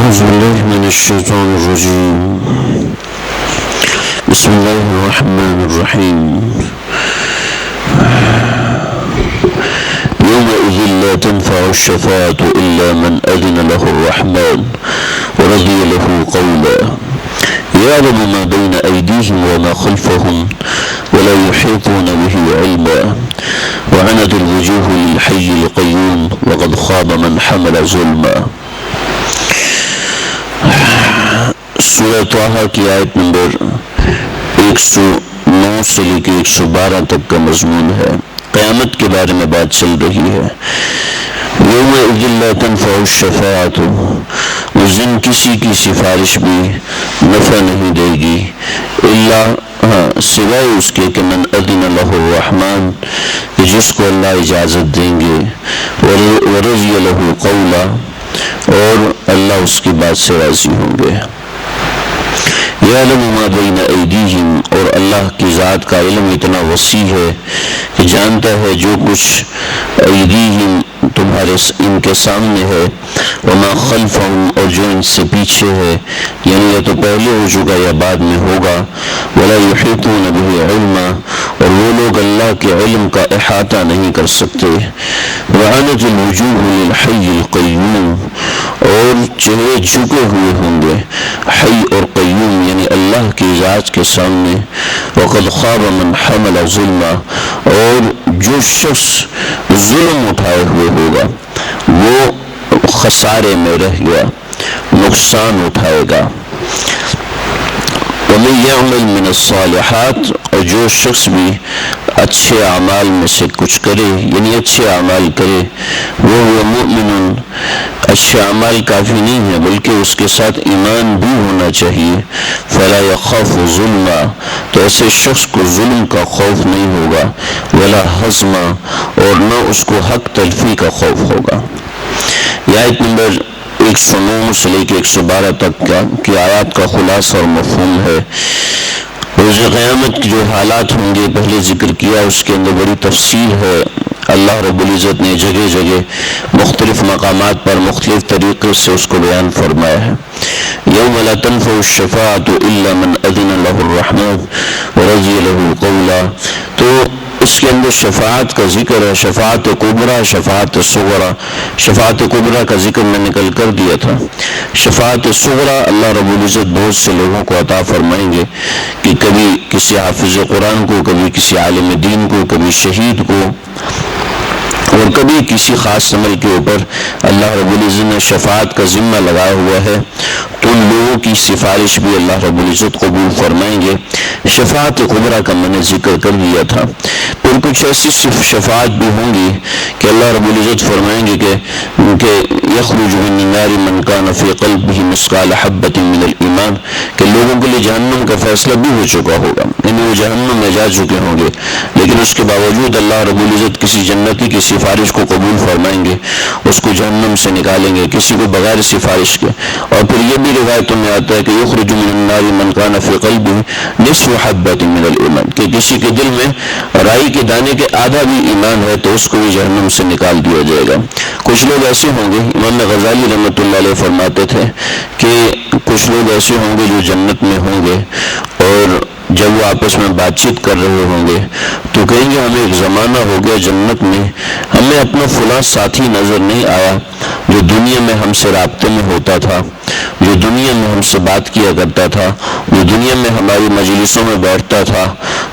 أعوذ بالله من الشيطان الرجيم. بسم الله الرحمن الرحيم. يومئذ لا تنفع الشفاعة إلا من أذن له الرحمن ورضي له قولا يعلم ما بين أيديهم وما خلفهم ولا يحيطون به علما وعنت الوجوه للحي القيوم وقد خاب من حمل ظلما. سورہ طٰہٰ کی آیت نمبر 109 سے لے کے 112 تک کا مضمون ہے. قیامت کے بارے میں بات چل رہی ہے. یومئذ لا تنفع الشفاعۃ، اس دن کسی کی سفارش بھی نفع نہیں دے گی الا سوائے اس کے کہ من اذن لہ الرحمن، جس کو اللہ اجازت دیں گے، ورضی لہ قولا، اور اللہ اس کی بات سے راضی ہوں گے. یعلم ما بین ایدیہم، اور اللہ کی ذات کا علم اتنا وسیع ہے کہ جانتا ہے جو کچھ ایدیہم تمہارے ان کے سامنے ہے، وما خلفہم، اور جو ان سے پیچھے ہے، یعنی یا تو پہلے ہو چکا یا بعد میں ہوگا. ولا یحیطون بہ علما، اور وہ لوگ اللہ کے علم کا احاطہ نہیں کر سکتے. وعنت الوجوہ للحی القیوم، اور چہرے جھکے ہوئے ہوں گے حی اور قیوم یعنی اللہ کی ذات کے سامنے. وقد خاب من حمل ظلما، اور جو شخص ظلم اٹھائے ہوئے ہوگا وہ خسارے میں رہ گیا، نقصان اٹھائے گا. ومن یعمل من الصالحات، اور جو شخص بھی اچھے اعمال میں سے کچھ کرے یعنی اچھے اعمال کرے، وہ مؤمن، اچھے اعمال کافی نہیں ہے بلکہ اس کے ساتھ ایمان بھی ہونا چاہیے. فلا یخاف ظلما، تو ایسے شخص کو ظلم کا خوف نہیں ہوگا. ولا حزما، اور نہ اس کو حق تلفی کا خوف ہوگا. یہ آیت نمبر 109 سے لے کے 112 تک کی آیات کا خلاصہ اور مفہوم ہے. روز قیامت جو حالات ہوں گے پہلے ذکر کیا، اس کے اندر بڑی تفصیل ہے. اللہ رب العزت نے جگہ جگہ مختلف مقامات پر مختلف طریقے سے اس کو بیان فرمایا ہے. یوم لا تنفع الشفاعۃ الا من اذن لہ الرحمن ورضی لہ قولا، تو اس کے اندر شفاعت کا ذکر ہے، شفاعت کبریٰ، شفاعت صغریٰ. شفاعت کبریٰ کا ذکر میں نکل کر دیا تھا. شفاعت صغریٰ اللہ رب العزت بہت سے لوگوں کو عطا فرمائیں گے کہ کبھی کسی حافظ قرآن کو، کبھی کسی عالم دین کو، کبھی شہید کو، اور کبھی کسی خاص عمل کے اوپر اللہ رب العزت نے شفاعت کا ذمہ لگایا ہوا ہے، تو ان لوگوں کی سفارش بھی اللہ رب العزت قبول فرمائیں گے. شفاعت کبریٰ کا میں نے ذکر کر دیا تھا. پھر کچھ ایسی شفاعت بھی ہوں گی کہ اللہ رب العزت فرمائیں گے کہ یخرج من النار من کان فی قلبہ مثقال حبۃ من الایمان، کہ لوگوں کے لیے جہنم کا فیصلہ بھی ہو چکا ہوگا، یعنی وہ جہنم میں جا چکے ہوں گے، لیکن اس کے باوجود اللہ رب العزت کسی جنتی کی سفارش کو قبول فرمائیں گے، اس کو جہنم سے نکالیں گے کسی کو بغیر سفارش کے. اور پھر یہ بھی روایتوں میں آتا ہے کہ یخرج من النار من کان فی قلبہ نصف حبۃ من الایمان، کہ کسی کے دل میں رائی کے دانے کے آدھا بھی ایمان ہے تو اس کو بھی جہنم سے نکال دیا جائے گا. کچھ لوگ ایسے ہوں گے، امام غزالی رحمۃ اللہ علیہ فرماتے تھے کہ کچھ لوگ ایسے ہوں گے جو جنت میں ہوں گے، اور جب وہ آپس میں بات چیت کر رہے ہوں گے تو کہیں گے ہمیں ایک زمانہ ہو گیا جنت میں، ہمیں اپنا فلاں ساتھی نظر نہیں آیا جو دنیا میں ہم سے رابطے میں ہوتا تھا، جو دنیا میں ہم سے بات کیا کرتا تھا، جو دنیا میں ہماری مجلسوں میں بیٹھتا تھا،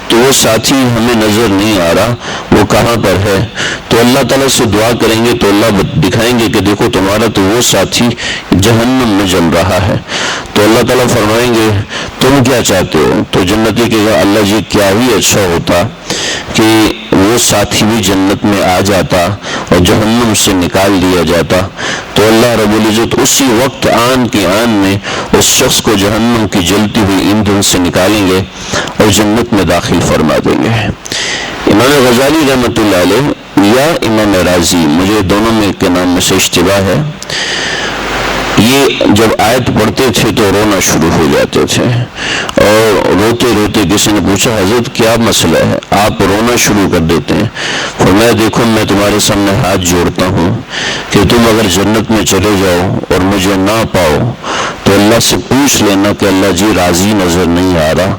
تو وہ ساتھی ہمیں نظر نہیں آ رہا، وہ کہاں پر ہے؟ تو اللہ تعالیٰ سے دعا کریں گے تو اللہ دکھائیں گے کہ دیکھو تمہارا تو وہ ساتھی جہنم میں جل رہا ہے. تو اللہ تعالیٰ فرمائیں گے تم کیا چاہتے ہو؟ تو جنتی کہے گا اللہ جی کیا ہی اچھا ہوتا کہ وہ ساتھی بھی جنت میں آ جاتا اور جہنم سے نکال دیا جاتا. تو اللہ رب العزت اسی وقت آن کی آن میں اس شخص کو جہنم کی جلتی ہوئی ایندھن سے نکالیں گے اور جنت میں داخل فرما دیں گے. امام غزالی رحمۃ اللہ علیہ یا امام رازی، مجھے دونوں میں کے نام میں سے اشتباہ ہے، یہ جب آیت پڑھتے تھے تو رونا شروع ہو جاتے تھے. اور روتے روتے کسی نے پوچھا حضرت کیا مسئلہ ہے، آپ رونا شروع کر دیتے ہیں؟ فرمایا دیکھو میں تمہارے سامنے ہاتھ جوڑتا ہوں کہ تم اگر جنت میں چلے جاؤ اور مجھے نہ پاؤ تو اللہ سے پوچھ لینا کہ اللہ جی راضی نظر نہیں آ رہا،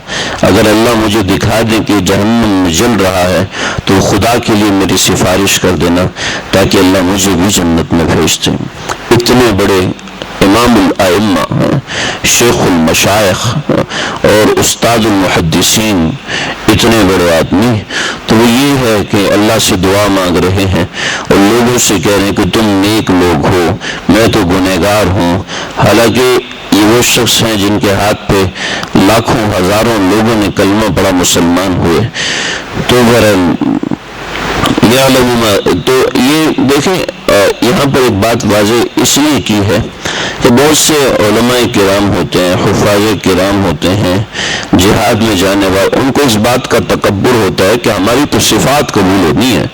اگر اللہ مجھے دکھا دیں کہ جہنم میں جل رہا ہے تو خدا کے لیے میری سفارش کر دینا تاکہ اللہ مجھے بھی جنت میں بھیج دے۔ اتنے بڑے امام الائمہ، شیخ المشائخ اور استاد المحدثین، اتنے بڑے آدمی، تو وہ یہ ہے کہ اللہ سے دعا مانگ رہے ہیں اور لوگوں سے کہہ رہے ہیں کہ تم نیک لوگ ہو، میں تو گنہگار ہوں۔ حالانکہ یہ وہ شخص ہیں جن کے ہاتھ پہ لاکھوں ہزاروں لوگوں نے کلمہ پڑھا، مسلمان ہوئے۔ تو تو یہ دیکھیں یہاں پر ایک بات واضح اس لیے کی ہے کہ بہت سے علماء کرام ہوتے ہیں، حفاظ کرام ہوتے ہیں، جہاد میں جانے والے، ان کو اس بات کا تکبر ہوتا ہے کہ ہماری تو صفات قبول ہونی ہے،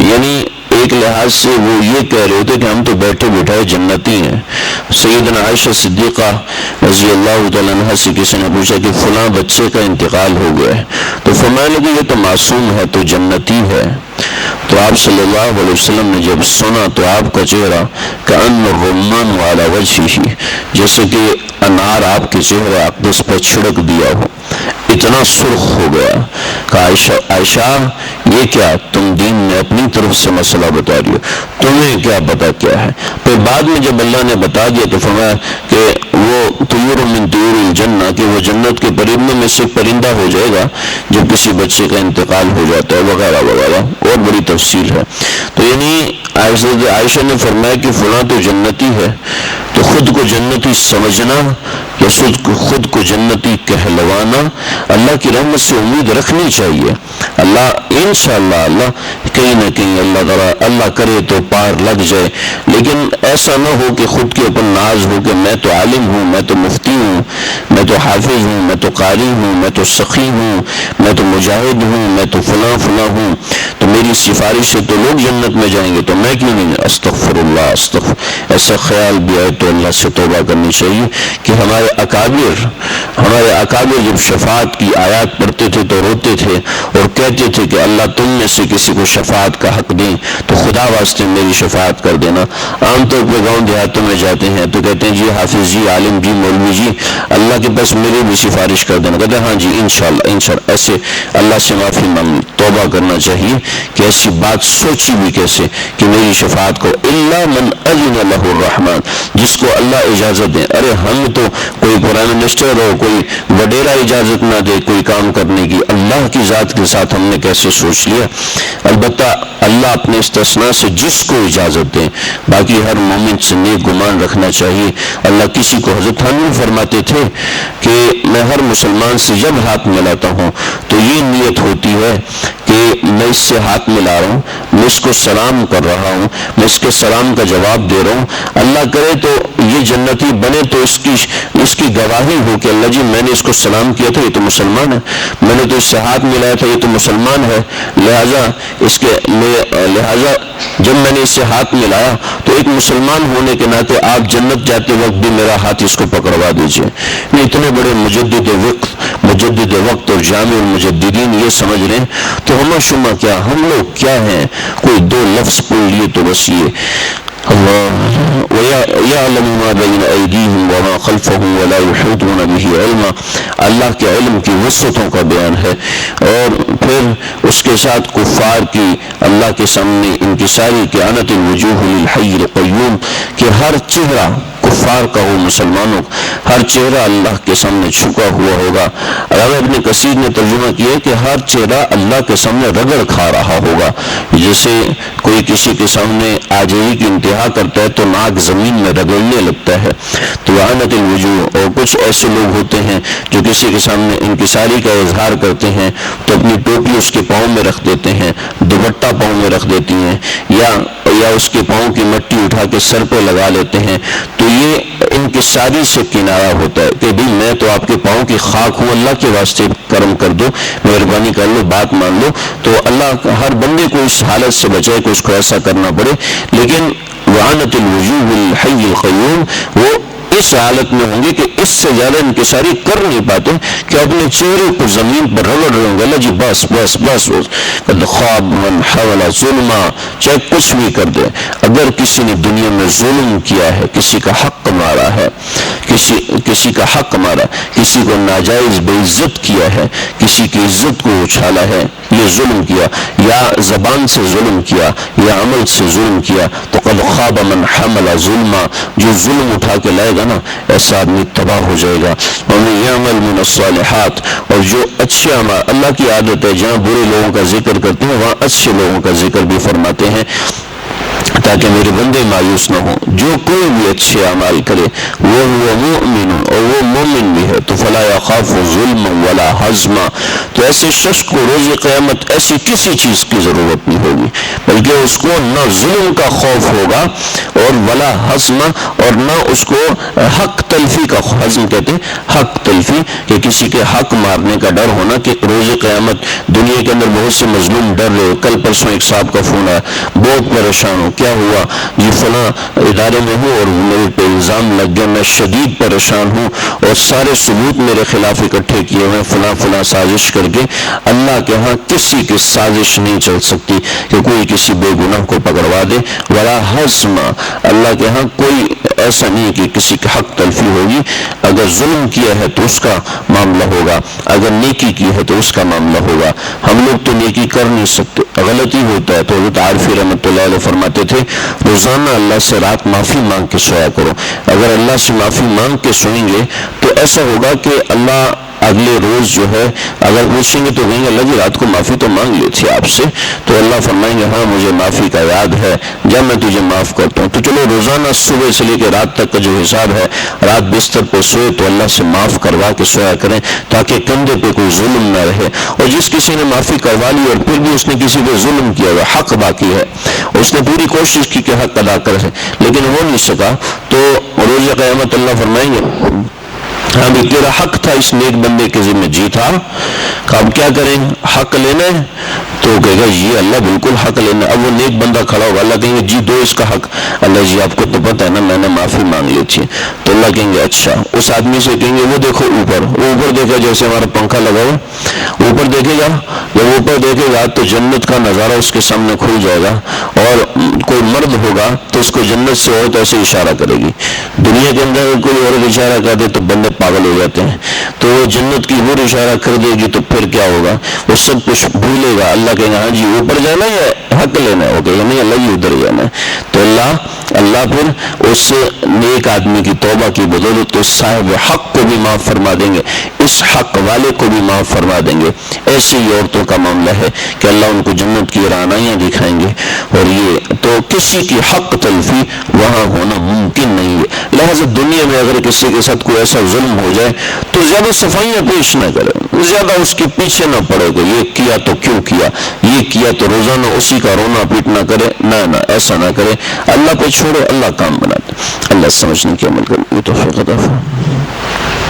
یعنی ایک لحاظ سے وہ یہ کہہ رہے ہوتے کہ ہم تو بیٹھے بٹھائے جنتی ہیں۔ سیدنا عائشہ صدیقہ رضی اللہ تعالیٰ عنہ سے کسی نے پوچھا کہ فلاں بچے کا انتقال ہو گیا ہے، تو فرمانے لگے یہ تو معصوم ہے، تو جنتی ہے۔ تو آپ صلی اللہ علیہ وسلم نے جب سنا تو آپ کا چہرہ کأن الرمان علی وجہہ، جیسے کہ انار آپ کے چہرے اقدس پر چھڑک دیا ہو، اتنا سرخ ہو گیا کہ عائشہ یہ کیا، تم دین میں اپنی طرف سے مسئلہ بتا رہی ہو، تمہیں کیا پتا کیا ہے؟ پھر بعد میں جب اللہ نے بتا دیا تو فرمایا کہ وہ طیور من طیور الجنہ، کہ وہ جنت کے پرندوں میں سے پرندہ ہو جائے گا جب کسی بچے کا انتقال ہو جاتا ہے، وغیرہ وغیرہ، اور بڑی تفصیل ہے۔ تو یعنی عائشہ نے فرمایا کہ فلاں تو جنتی ہے، تو خود کو جنتی سمجھنا یا خود کو جنتی کہلوانا اللہ کی رحمت سے امید رکھنی چاہیے۔ اللہ انشاءاللہ اللہ کہیں نہ کہیں اللہ تعالیٰ اللہ کرے تو پار لگ جائے، لیکن ایسا نہ ہو کہ خود کے اوپر ناز ہو کہ میں تو عالم ہوں، میں تو مفتی ہوں، میں تو حافظ ہوں، میں تو قاری ہوں، میں تو سخی ہوں، میں تو مجاہد ہوں، میں تو فلاں فلاں ہوں، تو میری سفارش سے تو لوگ جنت میں جائیں گے تو میں کیوں نہیں؟ استغفر اللہ استغفر، ایسا خیال بھی آئے تو اللہ سے توبہ کرنی چاہیے کہ ہمارے اکابر جب شفاعت کی آیات پڑھتے تھے تو روتے تھے اور کہتے تھے کہ اللہ تم میں سے کسی کو شفاعت کا حق دیں تو خدا واسطے میری شفاعت کر دینا۔ عام طور پہ گاؤں دیہاتوں میں جاتے ہیں تو کہتے ہیں جی حافظ جی، عالم جی، مولوی جی، اللہ کے پاس میری بھی سفارش کر دینا، کہتے ہیں ہاں جی انشاءاللہ۔ ایسے اللہ سے معافی مانگ توبہ کرنا چاہیے کہ ایسی بات سوچی بھی کیسے کہ میری شفاعت کو، الا من اذن له الرحمن، جس کو اللہ اجازت دے۔ ارے ہم تو کوئی پرائم منسٹر ہو، کوئی وڈیرا اجازت نہ دے کوئی کام کرنے کی، اللہ کی ذات کے ساتھ ہم نے کیسے سوچ لیا؟ البتہ اللہ اپنے استثناء سے جس کو اجازت دے، باقی ہر مومن سے نیک گمان رکھنا چاہیے۔ اللہ کسی کو، حضرت حنون فرماتے تھے کہ میں ہر مسلمان سے جب ہاتھ ملاتا ہوں تو یہ نیت ہوتی ہے کہ میں اس سے ہاتھ ملا رہا ہوں، میں اس کو سلام کر رہا ہوں، میں اس کے سلام کا جواب دے رہا ہوں، اللہ کرے تو یہ جنتی بنے تو اس کی گواہی ہو کہ اللہ جی میں نے اس کو سلام کیا تھا، یہ تو مسلمان ہے، میں نے تو اس سے ہاتھ ملایا تھا، یہ تو مسلمان ہے، لہٰذا جب میں نے اس سے ہاتھ ملایا تو ایک مسلمان ہونے کے ناطے آپ جنت جاتے وقت بھی میرا ہاتھ اس کو پکڑوا دیجئے۔ اتنے بڑے مجدد وقت اور جامع المجددین یہ سمجھ رہے ہیں تو ہمہ شمہ کیا، ہم لوگ کیا ہیں؟ کوئی دو لفظ پڑھ لیے تو بس یہ اللہ وَيَعْلَمُ مَا بَيْنَ أَيْدِيهِمْ وَمَا خَلْفَهُمْ وَلَا يُحِيطُونَ بِهِ عِلْمًا، اللہ کے علم کی وسعتوں کا بیان ہے۔ اور پھر اس کے ساتھ کفار کی اللہ کے سامنے انکساری کی عنت الوجوہ للحی القیوم، کہ ہر چہرہ کفار کا ہو، مسلمانوں کا ہر چہرہ اللہ کے سامنے جھکا ہوا ہوگا۔ علامہ ابن کثیر نے ترجمہ کیا کہ ہر چہرہ اللہ کے سامنے رگڑ کھا رہا ہوگا، جیسے کوئی کسی کے سامنے عاجزی کی انتہا کرتا ہے تو ناک زمین میں رگڑنے لگتا ہے۔ تو عنت الوجوہ، اور کچھ ایسے لوگ ہوتے ہیں جو کسی کے سامنے انکساری کا اظہار کرتے ہیں تو اپنی ٹوپی اس کے پاؤں میں رکھ دیتے ہیں، دوپٹہ پاؤں میں رکھ دیتی ہیں، یا اس کے پاؤں کی مٹی اٹھا کے سر پہ لگا لیتے ہیں۔ تو یہ انکساری سے کنارہ ہوتا ہے کہ بھئی میں تو آپ کے پاؤں کی خاک ہوں، اللہ کے واسطے کرم کر دو، مہربانی کر لو، بات مان لو۔ تو اللہ ہر بندے کو اس حالت سے بچائے کہ اس کو ایسا کرنا پڑے، لیکن وعنت الوجوہ الحی القیوم، وہ اس حالت میں ہوں گے کہ اس سے زیادہ انکساری کر نہیں پاتے کہ اپنے چہرے کو زمین پر رگڑ رہے ہوں گے، اللہ جی بس بس بس بس، قد خاب من حول ظلما، چاہے کچھ بھی کر دے. اگر کسی نے دنیا میں ظلم کیا ہے، کسی کا حق مارا ہے، کسی کا حق مارا، کسی کو ناجائز بے عزت کیا ہے، کسی کی عزت کو اچھالا ہے، یہ ظلم کیا، یا زبان سے ظلم کیا یا عمل سے ظلم کیا، تو قد خاب من حمل ظلما، جو ظلم اٹھا کے لائے گا نا ایسا آدمی تباہ ہو جائے گا. ومن یعمل من الصالحات، اور جو اچھے اعمال، اللہ کی عادت ہے جہاں برے لوگوں کا ذکر کرتے ہیں وہاں اچھے لوگوں کا ذکر بھی فرماتے ہیں تاکہ میرے بندے مایوس نہ ہوں. جو کوئی بھی اچھے اعمال کرے وہ مؤمن، اور وہ مومن بھی ہے، تو فلا یخاف ظلم ولا حزما، تو ایسے شخص کو روز قیامت ایسی کسی چیز کی ضرورت نہیں ہوگی، بلکہ اس کو نہ ظلم کا خوف ہوگا اور ولا حزما، اور نہ اس کو حق تلفی کا، حزم کہتے ہیں حق تلفی، کہ کسی کے حق مارنے کا ڈر ہونا، کہ روز قیامت دنیا کے اندر بہت سے مظلوم ڈر رہے. کل پرسوں ایک صاحب کا فون آیا، بہت پریشان ہوں، کیا ہوا جی فلاں ادارے میں ہوں اور میرے پہ الزام لگ گیا، میں شدید پریشان ہوں اور سارے ثبوت میرے خلاف اکٹھے کیے ہوئے، فلاں سازش کر کے. اللہ کے ہاں کسی کی سازش نہیں چل سکتی کہ کوئی کسی بے گناہ کو پکڑوا دے. ولا حزما، اللہ کے ہاں کوئی ایسا نہیں کہ کسی کی حق تلفی ہوگی. اگر ظلم کیا ہے تو اس کا معاملہ ہوگا، اگر نیکی کی ہے تو اس کا معاملہ ہوگا. ہم لوگ تو نیکی کر نہیں سکتے، غلطی ہوتا ہے تو حضرت عارفی رحمۃ اللہ علیہ فرماتے تھے روزانہ اللہ سے رات معافی مانگ کے سویا کرو. اگر اللہ سے معافی مانگ کے سوئیں گے تو ایسا ہوگا کہ اللہ اگلے روز جو ہے اگر پوچھیں گے تو کہیں گے اللہ جی رات کو معافی تو مانگ لی تھی آپ سے، تو اللہ فرمائیں گے ہاں مجھے معافی کا یاد ہے، جب میں تجھے معاف کرتا ہوں. تو چلو روزانہ صبح سے لے کے رات تک کا جو حساب ہے، رات بستر پہ سوئے تو اللہ سے معاف کروا کے سویا کریں تاکہ کندھے پہ کوئی ظلم نہ رہے. اور جس کسی نے معافی کروا لی اور پھر بھی اس نے کسی پہ ظلم کیا ہوا، حق باقی ہے، اس نے پوری کوشش کی کہ حق ادا کرے لیکن ہو نہیں سکا، تو روز قیامت اللہ فرمائیں گے ہاں بھی تیرا حق تھا اس نیک بندے کے ذمہ، جی تھا، اب کیا کریں، حق لینا ہے؟ تو کہے گا یہ اللہ بالکل حق لینا. اب وہ نیک بندہ کھڑا ہوگا، اللہ کہیں گے جی دو اس کا حق. اللہ جی آپ کو تو پتہ ہے نا میں نے معافی مانگ لی تھی. تو اللہ کہیں گے اچھا. اس آدمی سے کہیں گے وہ دیکھو اوپر، وہ اوپر دیکھا جیسے ہمارا پنکھا لگا ہوا، اوپر دیکھے گا، جب اوپر دیکھے گا تو جنت کا نظارہ اس کے سامنے کھل جائے گا، اور کوئی مرد ہوگا تو اس کو جنت سے عورت ایسے اشارہ کرے گی. دنیا کے اندر کوئی عورت اشارہ کر دے تو بندے پاگل ہو جاتے ہیں، تو وہ جنت کی حور اشارہ کر دے گی تو پھر کیا ہوگا، وہ سب کچھ بھولے گا. اللہ کہے گا ہاں جی اوپر جانا ہے حق لینا ہے، وہ کہے گا نہیں اللہ جی ادھر جانا ہے. تو اللہ پھر اس نیک آدمی کی توبہ کی بدولت تو صاحب حق کو بھی معاف فرما دیں گے، اس حق والے کو بھی معاف فرما دیں گے. ایسی عورتوں کا معاملہ ہے کہ اللہ ان کو جنت کی رعنائیاں دکھائیں گے. اور یہ تو کسی کی حق تلفی وہاں ہونا ممکن نہیں ہے. لہذا دنیا میں اگر کسی کے ساتھ کوئی ایسا ظلم ہو جائے تو زیادہ صفائیاں پیش نہ کرے، زیادہ اس کے پیچھے نہ پڑے کہ یہ کیا تو کیوں کیا، یہ کیا تو روزانہ اسی کا رونا پیٹنا کرے، نہ ایسا نہ کرے. اللہ پہ چھوڑے، اللہ کام بناتے. اللہ سمجھنے کی عمل کرنے کی توفیق عطا فرمائے.